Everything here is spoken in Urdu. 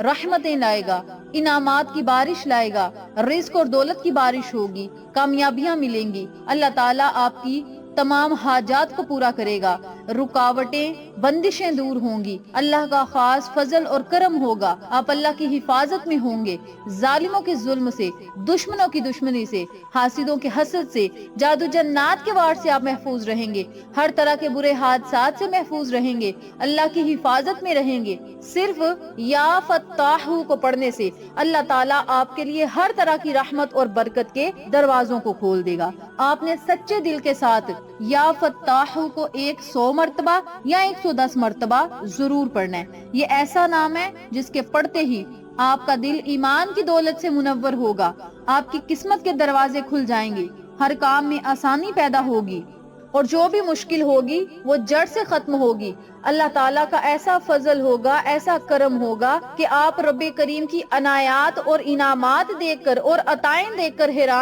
رحمتیں لائے گا، انعامات کی بارش لائے گا، رزق اور دولت کی بارش ہوگی، کامیابیاں ملیں گی، اللہ تعالیٰ آپ کی تمام حاجات کو پورا کرے گا، رکاوٹیں بندشیں دور ہوں گی، اللہ کا خاص فضل اور کرم ہوگا، آپ اللہ کی حفاظت میں ہوں گے، ظالموں کے ظلم سے، دشمنوں کی دشمنی سے، حاسدوں کے حسد سے، جادو جنات کے وار سے آپ محفوظ رہیں گے، ہر طرح کے برے حادثات سے محفوظ رہیں گے، اللہ کی حفاظت میں رہیں گے۔ صرف یا فتاح کو پڑھنے سے اللہ تعالیٰ آپ کے لیے ہر طرح کی رحمت اور برکت کے دروازوں کو کھول دے گا۔ آپ نے سچے دل کے ساتھ یا فتاح کو 100 مرتبہ یا 110 مرتبہ ضرور پڑھنا ہے۔ یہ ایسا نام ہے جس کے پڑھتے ہی آپ کا دل ایمان کی دولت سے منور ہوگا، آپ کی قسمت کے دروازے کھل جائیں گے، ہر کام میں آسانی پیدا ہوگی، اور جو بھی مشکل ہوگی وہ جڑ سے ختم ہوگی۔ اللہ تعالیٰ کا ایسا فضل ہوگا، ایسا کرم ہوگا کہ آپ رب کریم کی عنایات اور انعامات دیکھ کر اور عطائیں دیکھ کر حیران